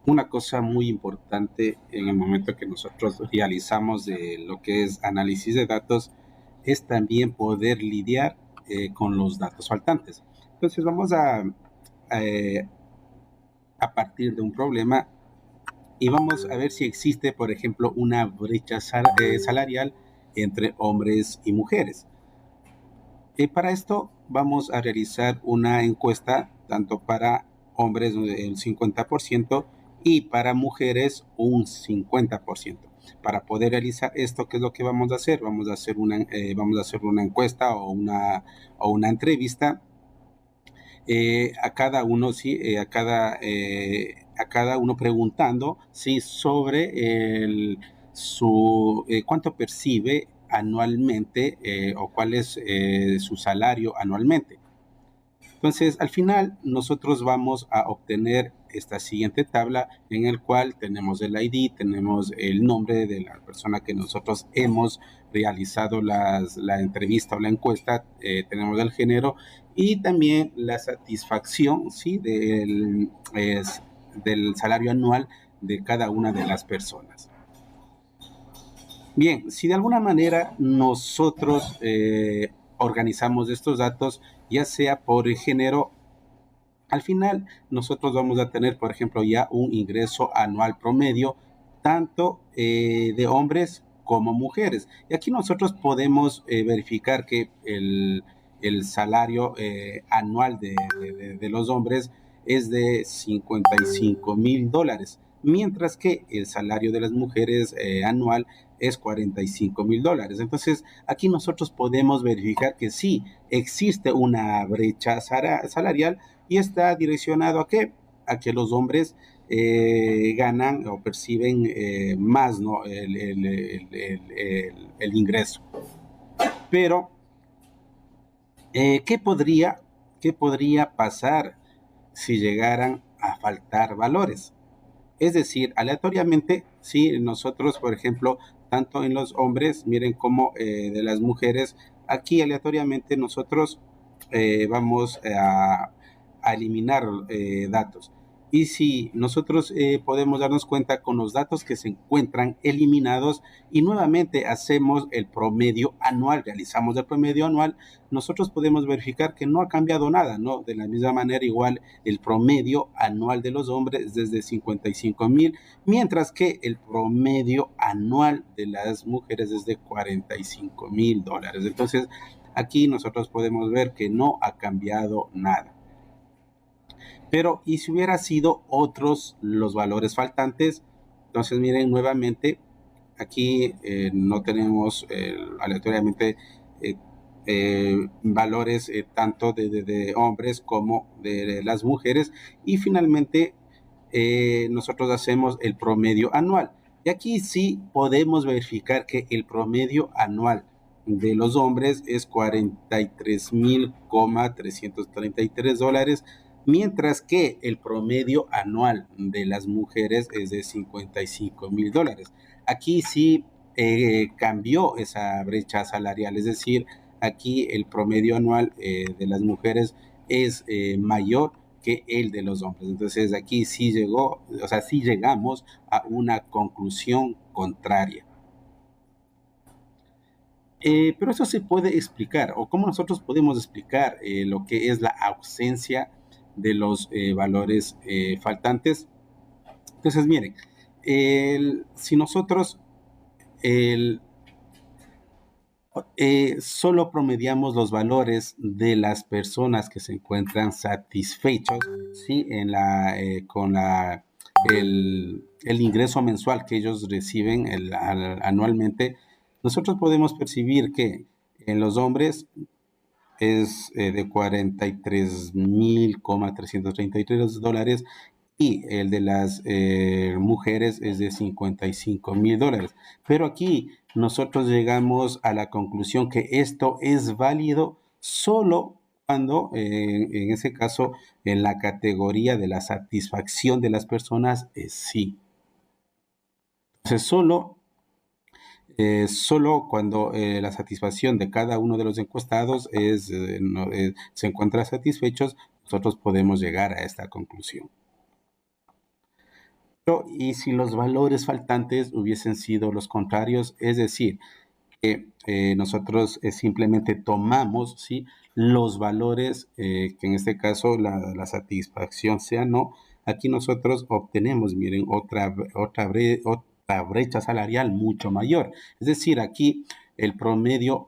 Una cosa muy importante en el momento que nosotros realizamos de lo que es análisis de datos es también poder lidiar con los datos faltantes. Entonces vamos eh, a partir de un problema y vamos a ver si existe, por ejemplo, una brecha salarial entre hombres y mujeres. Para esto vamos a realizar una encuesta tanto para hombres el 50% y para mujeres un 50%. Para poder realizar esto, ¿qué es lo que vamos a hacer? Vamos a hacer una encuesta o una entrevista a cada uno, sí, a cada uno preguntando, sí, sobre cuánto percibe anualmente o cuál es su salario anualmente. Entonces, al final, nosotros vamos a obtener esta siguiente tabla en el cual tenemos el ID, tenemos el nombre de la persona que nosotros hemos realizado la entrevista o la encuesta, tenemos el género y también la satisfacción, ¿sí? Del salario anual de cada una de las personas. Bien, si de alguna manera nosotros organizamos estos datos, ya sea por género, al final nosotros vamos a tener, por ejemplo, ya un ingreso anual promedio, tanto de hombres como mujeres. Y aquí nosotros podemos verificar que el salario anual de los hombres es de $55,000, mientras que el salario de las mujeres anual es $45,000. Entonces, aquí nosotros podemos verificar que sí existe una brecha salarial y está direccionado a qué? A que los hombres ganan o perciben más, ¿no? El ingreso. Pero, eh, ¿qué, podría, ¿qué podría pasar si llegaran a faltar valores? Es decir, aleatoriamente, si nosotros, por ejemplo, tanto en los hombres, miren como de las mujeres, aquí aleatoriamente nosotros vamos a eliminar datos. Y si nosotros podemos darnos cuenta con los datos que se encuentran eliminados y nuevamente hacemos el promedio anual, realizamos el promedio anual, nosotros podemos verificar que no ha cambiado nada, ¿no? De la misma manera, igual el promedio anual de los hombres es desde 55,000, mientras que el promedio anual de las mujeres es de $45,000. Entonces, aquí nosotros podemos ver que no ha cambiado nada. Pero, ¿y si hubiera sido otros los valores faltantes? Entonces, miren, nuevamente, aquí no tenemos aleatoriamente eh, valores tanto de hombres como de las mujeres. Y finalmente, nosotros hacemos el promedio anual. Y aquí sí podemos verificar que el promedio anual de los hombres es $43,333, mientras que el promedio anual de las mujeres es de $55,000. Aquí sí cambió esa brecha salarial, es decir, aquí el promedio anual de las mujeres es mayor que el de los hombres. Entonces aquí sí llegó, o sea, sí llegamos a una conclusión contraria. Pero eso se puede explicar, o cómo nosotros podemos explicar lo que es la ausencia de los valores faltantes. Entonces, miren, si nosotros el, solo promediamos los valores de las personas que se encuentran satisfechos, ¿sí? Con el ingreso mensual que ellos reciben anualmente, nosotros podemos percibir que en los hombres es de $43,333 y el de las mujeres es de $55,000. Pero aquí nosotros llegamos a la conclusión que esto es válido solo cuando, en ese caso, en la categoría de la satisfacción de las personas, es sí. Entonces, solo cuando la satisfacción de cada uno de los encuestados se encuentra satisfechos, nosotros podemos llegar a esta conclusión. Y si los valores faltantes hubiesen sido los contrarios, es decir, que nosotros simplemente tomamos, ¿sí?, los valores, que en este caso la satisfacción sea no, aquí nosotros obtenemos, miren, otra brecha salarial mucho mayor. Es decir, aquí el promedio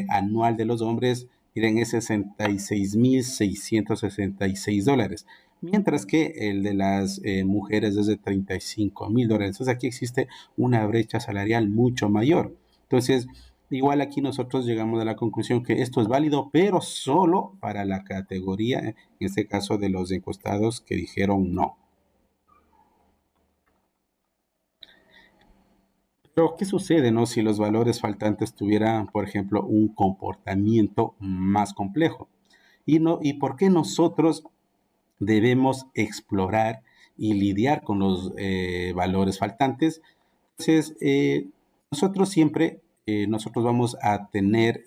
anual de los hombres, miren, es $66,666, mientras que el de las mujeres es de $35,000. Entonces aquí existe una brecha salarial mucho mayor. Entonces, igual aquí nosotros llegamos a la conclusión que esto es válido, pero solo para la categoría, en este caso de los encuestados que dijeron no. Pero, ¿qué sucede, no, si los valores faltantes tuvieran, por ejemplo, un comportamiento más complejo? ¿Y por qué nosotros debemos explorar y lidiar con los valores faltantes? Entonces, nosotros siempre, nosotros vamos a tener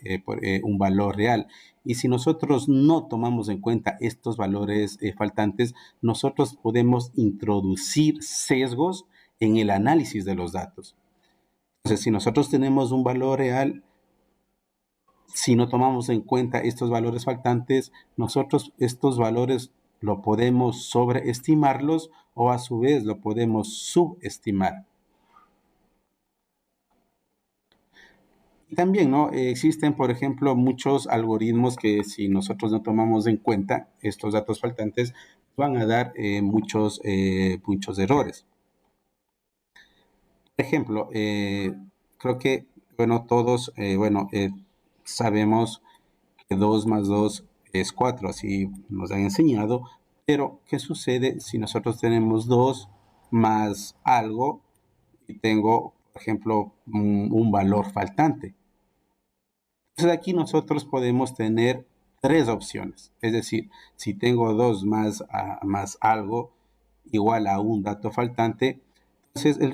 un valor real. Y si nosotros no tomamos en cuenta estos valores faltantes, nosotros podemos introducir sesgos en el análisis de los datos. Entonces, si nosotros tenemos un valor real, si no tomamos en cuenta estos valores faltantes, nosotros estos valores lo podemos sobreestimarlos o a su vez lo podemos subestimar. Y también, ¿no? Existen, por ejemplo, muchos algoritmos que si nosotros no tomamos en cuenta estos datos faltantes, van a dar muchos errores. Por ejemplo, creo que, bueno, todos, sabemos que 2 más 2 es 4, así nos han enseñado, pero ¿qué sucede si nosotros tenemos 2 más algo y tengo, por ejemplo, un valor faltante? Entonces aquí nosotros podemos tener tres opciones. Es decir, si tengo 2 más algo igual a un dato faltante, entonces el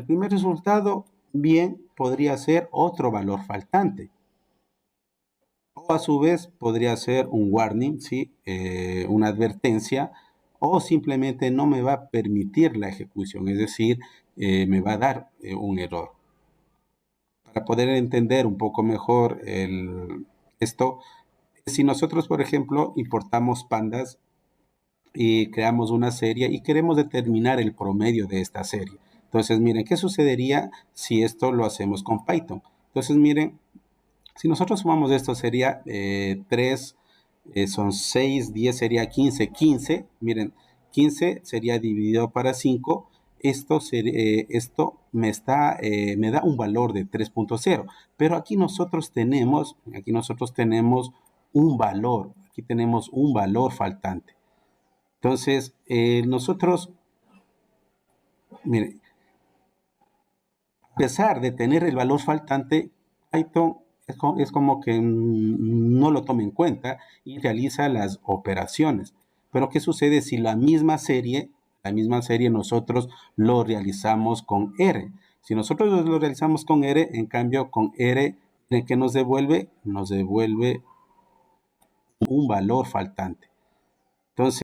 primer resultado, bien, podría ser otro valor faltante. O a su vez podría ser un warning, ¿sí? Una advertencia, o simplemente no me va a permitir la ejecución, es decir, me va a dar un error. Para poder entender un poco mejor esto, si nosotros, por ejemplo, importamos pandas y creamos una serie y queremos determinar el promedio de esta serie. Entonces, miren, ¿qué sucedería si esto lo hacemos con Python? Entonces, miren, si nosotros sumamos esto sería 3, son 6, 10 sería 15, 15, miren, 15 sería dividido para 5, esto me da un valor de 3.0, pero aquí nosotros tenemos aquí tenemos un valor faltante. Entonces, nosotros, miren, a pesar de tener el valor faltante, Python es como que no lo toma en cuenta y realiza las operaciones. Pero ¿qué sucede si la misma serie nosotros lo realizamos con R? Si nosotros lo realizamos con R, en cambio con R, ¿qué nos devuelve? Nos devuelve un valor faltante. Entonces,